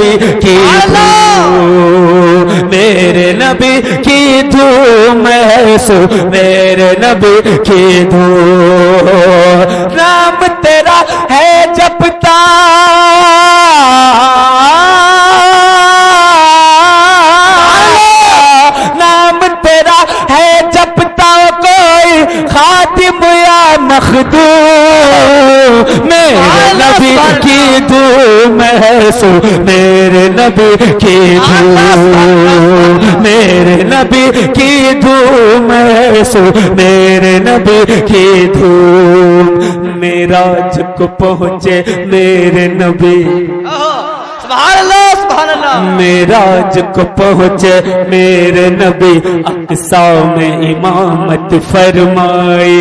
नबी की धूम, मेरे नबी की धूम है सो मेरे नबी की धूम। नाम तेरा है जपता खातिम या मखदूम, मेरे नबी की धूम है सो मेरे नबी की धूम, मेरे नबी की धूम है सो मेरे नबी की धूम। मेराज को पहुंचे मेरे नबी, मेराज को पहुंचे मेरे नबी, अक़सा में इमामत फरमाई।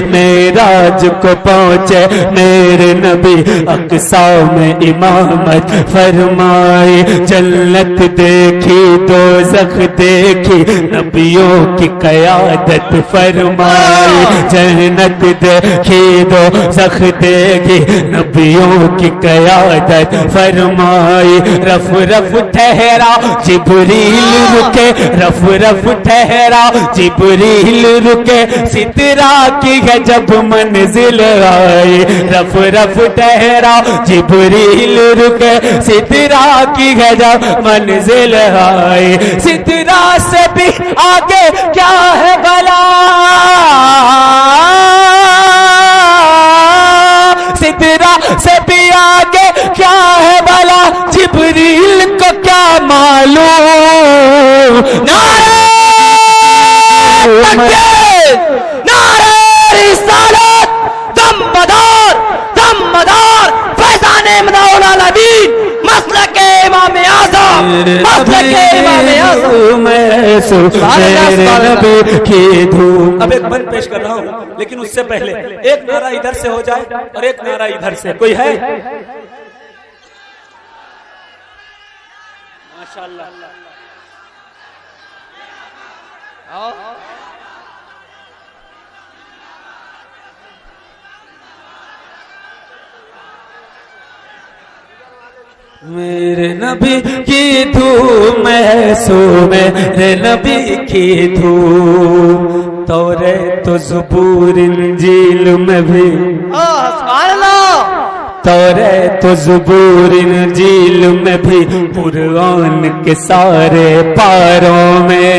मेराज को पहुंचे मेरे नबी, अक़सा में इमामत फरमाई। जन्नत देखी दोज़ख देखी, नबियों की क़यादत फरमाई। जन्नत देखी दोज़ख देखी, नबियों की क़यादत फरमाई। रफ रफ ठहरा जिब्रील रुके, रफ रफ ठहरा जिब्रील रुके, सितरा की है जब मंजिल आई। रफ रफ ठहरा जिब्रील रुके, सितरा की है जब मंजिल आई। सितरा से भी आगे क्या है भला, सितरा से भी आगे क्या है भला, जिब्रील को क्या मालूम। नारे तकबीर, नारे रिसालत, दमदार दमदार फैज़ाने मदाउल आलमीन, मसलके इमाम आज़म, मसलके इमाम आज़म। अब एक बंद पेश कर रहा हूँ, लेकिन उससे पहले एक नारा इधर से हो जाए और एक नारा इधर से। कोई है? माशाअल्लाह। मेरे नबी की धूम है सो मेरे नबी की धूम, तौरात तो ज़बूर इंजील में भी, तौरात तो ज़बूर इंजील में भी, कुरान के सारे पारों में।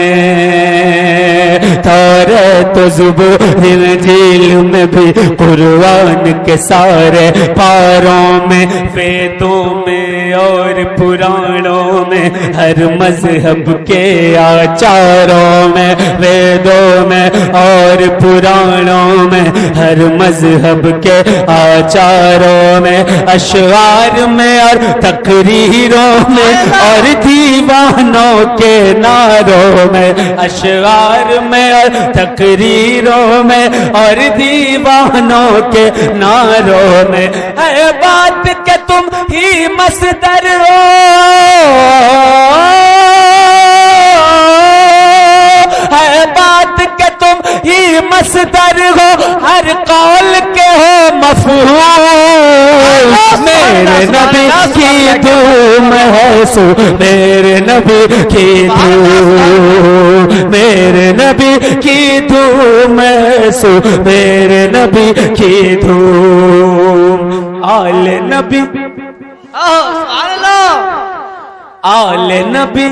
तौरात तो ज़बूर इंजील में भी, कुरान के सारे पारों में। वेदों में और पुराणों में, हर मजहब के आचारों में। वेदों में और पुराणों में, हर मजहब के आचारों में। अशआर में और तकरीरों में, और दीवानों के नारों में। अशआर में और तकरीरों में, और दीवानों के नारों में। है बात के तुम ही मसदर हो, है बात के तुम ही मसदर हो, हर कौल के हो मफहूम। मेरे नबी की धूम है सो मेरे नबी की धूम, मेरे नबी की धूम है सो मेरे नबी की धूम। आले नबी, आले नबी,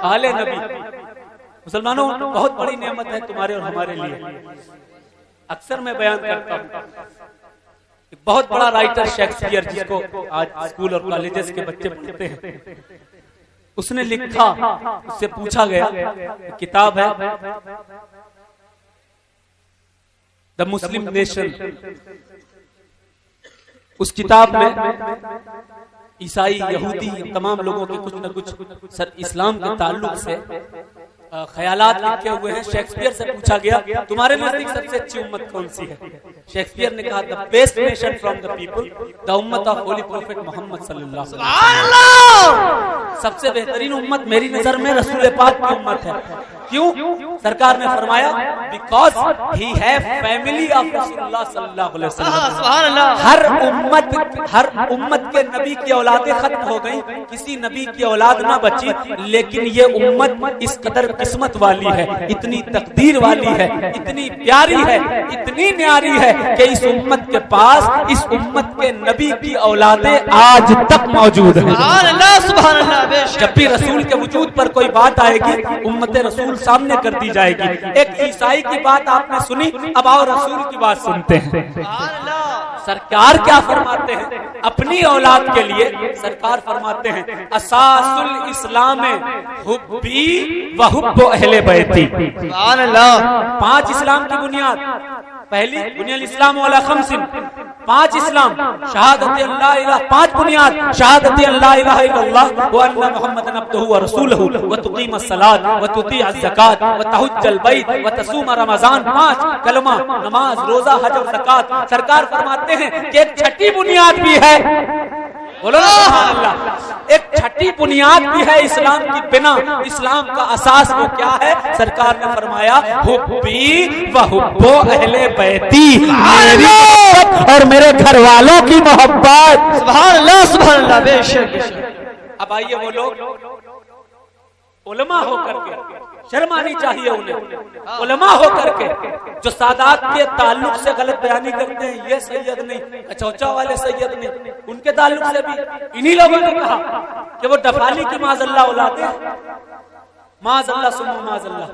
आले नबी। मुसलमानों, बहुत बड़ी नेमत है तुम्हारे और हमारे लिए। अक्सर मैं बयान करता हूँ, एक बहुत बड़ा राइटर शेक्सपियर, जिसको आज स्कूल और कॉलेजेस के बच्चे पढ़ते हैं, उसने लिखा, उससे पूछा गया, किताब है द मुस्लिम नेशन। उस किताब में ईसाई, यहूदी, तमाम लोगों के कुछ न कुछ इस्लाम के ताल्लुक से ख्यालात लिखे हुए हैं। शेक्सपियर से पूछा गया, तुम्हारे नजदीक सबसे अच्छी उम्मत कौन सी है? शेक्सपियर ने कहा, the best nation from the people, the उम्मत ऑफ होली प्रॉफिट मोहम्मद सल्लल्लाहु अलैहि वसल्लम। सबसे बेहतरीन उम्मत मेरी नजर में रसूल पाक की उम्मत है। क्यों? सरकार ने फरमाया बिकॉज ही है फैमिली ऑफ रसूलुल्लाह सल्लल्लाहु अलैहि वसल्लम। सुभान अल्लाह। हर उम्मत के नबी की औलादें खत्म हो गई, किसी नबी की औलाद ना बची, लेकिन ये उम्मत इस कदर किस्मत वाली है, इतनी तकदीर वाली है, इतनी प्यारी है, इतनी न्यारी है कि इस उम्मत के पास इस उम्मत के नबी की औलादें आज तक मौजूद है। सुभान अल्लाह, सुभान अल्लाह। जब भी रसूल के वजूद पर कोई बात आएगी, उम्मत रसूल सामने कर दी जाएगी। एक ईसाई की बात आपने सुनी, अब आओ रसूल की बात सुनते हैं। सरकार क्या फरमाते हैं अपनी औलाद के लिए? सरकार फरमाते हैं असासुल इस्लाम हुब्बी व हुब्बु अहले बैती। सुभान अल्लाह। 5 इस्लाम की बुनियाद, पहली बुनियाद इस्लाम वाला खमसिन, 5 इस्लाम, शहादत अल्लाह इलाहा, 5 बुनियाद, शहादत अल्लाह इलाहा इल्लल्लाह व अन्ना मुहम्मदन अब्दुहु व रसूलुहु व तुकीमस सलात व तुतीअज ज़कात व तहुज्जल बैत व तसूम रमज़ान। 5 कलमा, नमाज, रोजा, हज और ज़कात। सरकार फरमाते हैं कि एक छठी बुनियाद भी है, बोलो ना सुभान अल्लाह। एक छठी बुनियाद भी है इस्लाम की बिना, इस्लाम का असास वो क्या है? सरकार ने फरमाया हुब्बी व हुब्बु अहले बैती, मेरी और मेरे घर वालों की मोहब्बत। सुभान अल्लाह, सुभान अल्लाह। बेशक। अब आइए वो लोग उलमा होकर के, शर्म आनी चाहिए उन्हें, उलमा होकर के जो सादात के ताल्लुक से गलत बयानी करते हैं, ये सैयद नहीं, कचौचा वाले सैयद नहीं, उनके ताल्लुक से भी इन्हीं लोगों ने कहा कि वो डफाली की माज़अल्लाह औलादे, माज़अल्लाह सुम्मा माज़अल्लाह।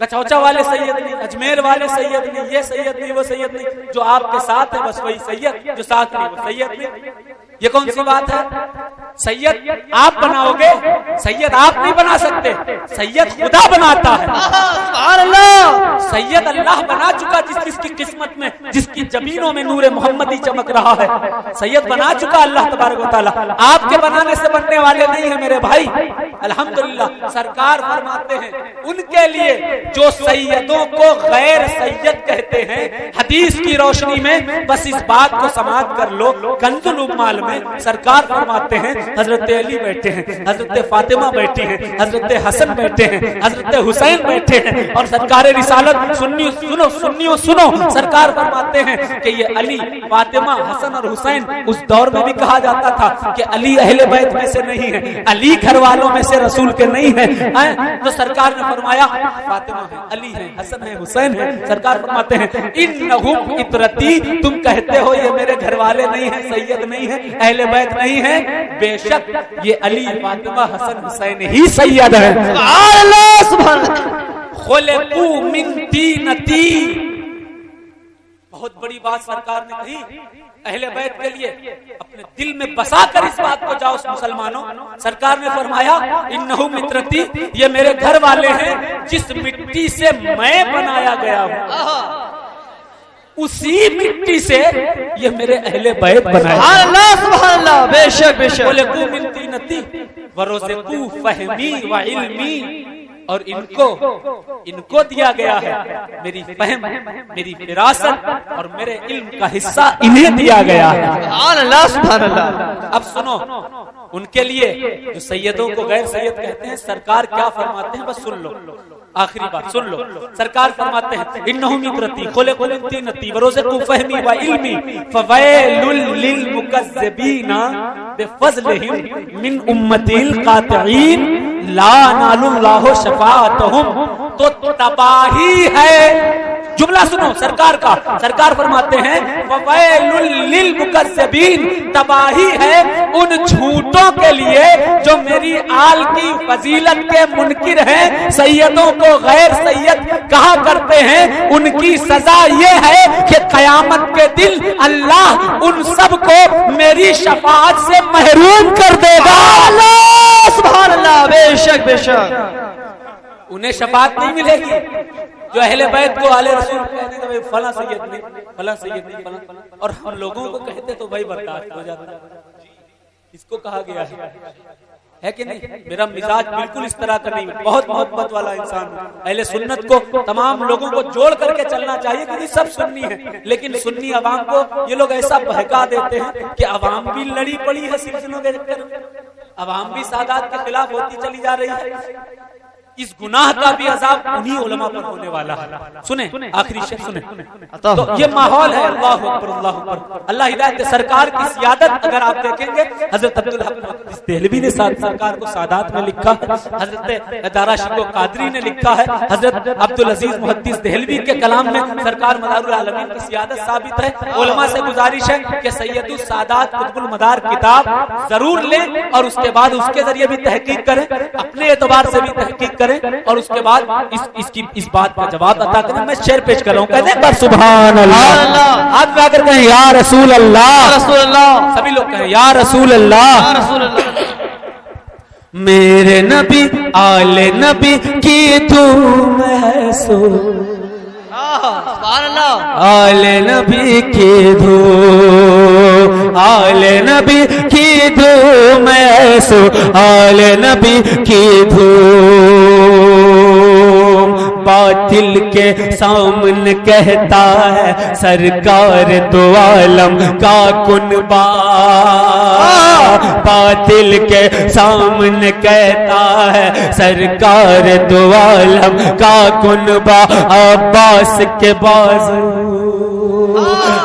कचौचा वाले सैयद नहीं, अजमेर वाले सैयद नहीं, ये सैयद नहीं, वो सैयद नहीं, जो आपके साथ है बस वही सैयद, जो साथ नहीं वो सैयद नहीं। ये कौन सी बात है? सैयद आप बनाओगे, सैयद आप नहीं बना सकते, सैयद खुदा बनाता है। सैयद अल्लाह बना चुका, जिसकी किस्मत में, जिसकी जमीनों में नूरे मोहम्मदी चमक रहा है, सैयद बना चुका अल्लाह तबारक व तआला। आपके बनाने से बनने वाले नहीं है मेरे भाई। अल्हम्दुलिल्लाह। सरकार फरमाते हैं उनके लिए जो सैयदों को गैर सैयद कहते हैं, हदीस की रोशनी में बस इस बात को समाप्त कर लो। कंजुल उम्माल में सरकार फरमाते हैं हजरत अली बैठे हैं, हजरत फातिमा बैठी हैं, हजरत हसन बैठे हैं, हजरत हुसैन बैठे हैं, और सरकार रिसालत सुन्नियों सुनो, सरकार फरमाते हैं कि ये अली, फातिमा, हसन और हुसैन उस दौर में भी कहा जाता था कि अली अहले बैत में से नहीं है, अली घर वालों में से रसूल के नहीं है। तो सरकार ने फरमाया फातिमा है, अली है, हसन है, हुसैन है। सरकार फरमाते हैं इन्नहुम इतरती, तुम कहते हो ये मेरे घर वाले नहीं है, सैयद नहीं है, अहले बैत नहीं है, बेशक ये अली, फातिमा, हसन, हुसैन ही सैयद है। सुभान अल्लाह। खुलिकू मिन तीनती, बहुत बड़ी बात सरकार ने कही अहले बैत के लिए, अपने दिल में बसा कर इस बात को जाओ मुसलमानों। सरकार ने फरमाया इन्नहु मित्रती, ये मेरे घर वाले हैं, जिस मिट्टी से मैं बनाया गया हूँ उसी मिट्टी से ये मेरे अहले बैत बनाए। सुभान अल्लाह। बेशक बेशक। खुलिकू मिन तीनती व रुज़िकू फहमी व इल्मी, और इनको दिया गया है मेरी फहम, मेरी विरासत और मेरे इल्म का हिस्सा इन्हें दिया गया है। सुभान अल्लाह, सुभान अल्लाह। अब सुनो उनके लिए जो सैयदों को गैर सैयद कहते हैं, सरकार क्या फरमाते हैं, बस सुन लो, आखिरी बात सुन लो। सरकार फरमाते हैं इन्नहुम मित्रती खुलिकू मिन तीनती व रुज़िकू फहमी व इल्मी फवैलुल लिल मुकज़्ज़िबीना बिफज़लिहिम मिन उम्मतिल कातिईन ला नालुल्लाहु शफाअतहुम। तो तबाही है, जुमला सुनो सरकार का। सरकार फरमाते हैं फवैलुल लिल मुकज़्ज़िबीन, तबाही है उन झूठों के लिए जो मेरी आल की फजीलत के मुनकिर हैं, सैयदों को गैर सैयद कहा करते हैं। उनकी सजा ये है कि कयामत के दिन अल्लाह उन सब को मेरी शफाअत से महरूम कर देगा। सुभान अल्लाह। बेशक बेशक। उन्हें शफाअत नहीं मिलेगी जो अहले बैत को आले रसूल कहते थे, फला सैयद नहीं, फला सैयद नहीं, फला, और हम लोगों को कहते तो भाई बर्दाश्त हो जाता। इसको कहा गया है कि नहीं? मेरा मिजाज बिल्कुल इस तरह का नहीं, बहुत मोहब्बत वाला इंसान हूं। अहले सुन्नत को तमाम लोगों को जोड़ करके चलना चाहिए, क्योंकि सब सुन्नी है, लेकिन सुन्नी अवाम को ये लोग ऐसा बहका देते हैं कि अवाम भी लड़ी पड़ी है सिलसिलों के चक्कर में, अवाम भी सादात के खिलाफ होती चली जा रही है। इस गुनाह का भी अजाब उन्हीं उलमा पर होने वाला है। सुने आखिरी शेर सुने। तो ये माहौल है। अल्लाह अकबर, अल्लाह अकबर। अल्लाह हिदायत दे। सरकार की सियादत अगर आप देखेंगे, हजरत अब्दुल हक देहलवी ने सरकार को सादात में लिखा है, हजरत दारा शिको कादरी ने लिखा है, हजरत अब्दुल अजीज मुहद्दिस देहलवी के कलाम में सरकार मदारुल आलमीन की सियादत साबित है। उलमा से गुजारिश है कि सैयदुल सादात कुतुबुल मदार किताब जरूर लें और उसके बाद उसके जरिए भी तहकीक करें, अपने एतबार से भी तहकीक करें और उसके बाद इस बात का जवाब अता करें। मैं शेर पेश कर रहा हूँ, कहते हैं सुभान अल्लाह। हाथ मिलाकर कहें या रसूल अल्लाह, रसूल अल्लाह। सभी लोग कहें या रसूल अल्लाह, रसूल अल्लाह। मेरे नबी आले नबी की धूम है सो, आले नबी की धूम, आले नबी की धूम है सो, आले नबी की धूम। बातिल के सामने कहता है सरकार दो आलम का कुनबा, बातिल के सामने कहता है सरकार दो आलम का कुनबा। अब्बास के बाजू,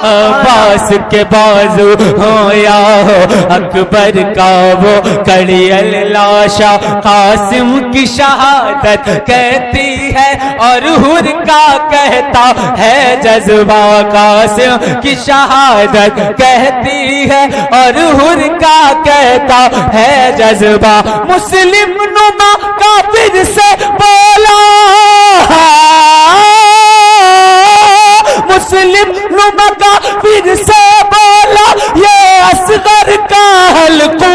अब्बास के बाजू हो या हो अकबर का वो कड़ियल लाशा, कासिम की शहादत कहती है और हुर का कहता है जज्बा, कासिम की शहादत कहती है और हुर का कहता है जज्बा। मुस्लिम नुमा काफिर से बोला, मुस्लिम नुमा काफिर से बोला ये असगर का हल्को,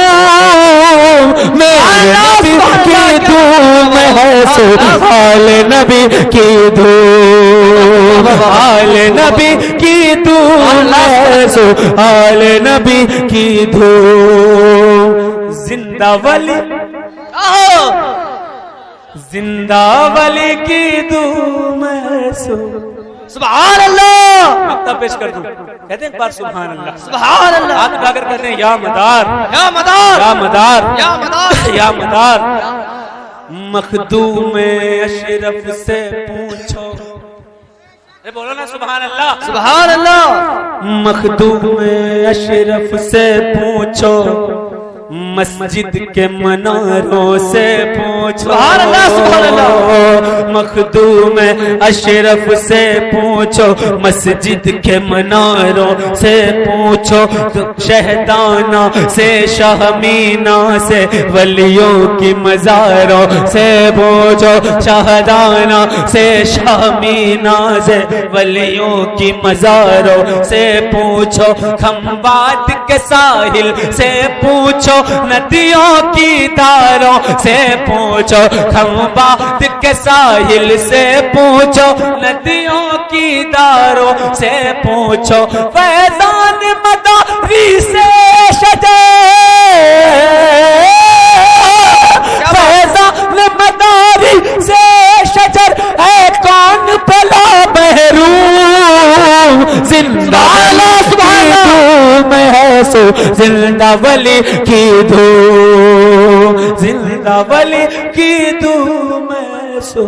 मेरे नबी की धूम है सो, आले नबी की धूम, आले नबी की धूम है सो, आले नबी की धूम। जिंदा वली, जिंदा वली की धूम है सो, सुभान अल्लाह। अब पेश कर दूं, कहते हैं एक बार सुभान अल्लाह, सुभान अल्लाह। हाथ उठाकर कहते हैं या मदार, या मदार, या मदार, या मदार, या मदार। मखदूम अशरफ से पूछो, अरे बोलो ना सुभान अल्लाह, सुभान अल्लाह। मखदूम अशरफ से पूछो, मस्जिद के मनारों से पूछो, सुभान अल्लाह, सुभान अल्लाह। मखदूम अशरफ से पूछो, मस्जिद के मनारों से पूछो, शहदाना से शहमीना से वलियों की मज़ारों से पूछो, शहदाना से शहमीना से वलियों की मज़ारों से पूछो, खंबात के साहिल से पूछो, नदियों की धारों से पूछो, खंबात के साहिल से पूछो, नदियों की धारों से पूछो, फैजान मदारी से शजर, फैजान मदारी से शजर है कौन भला महरूम, जिंदा धूम है सो, जिंदा वली की धूम, जिंदा वली की धूम है सो।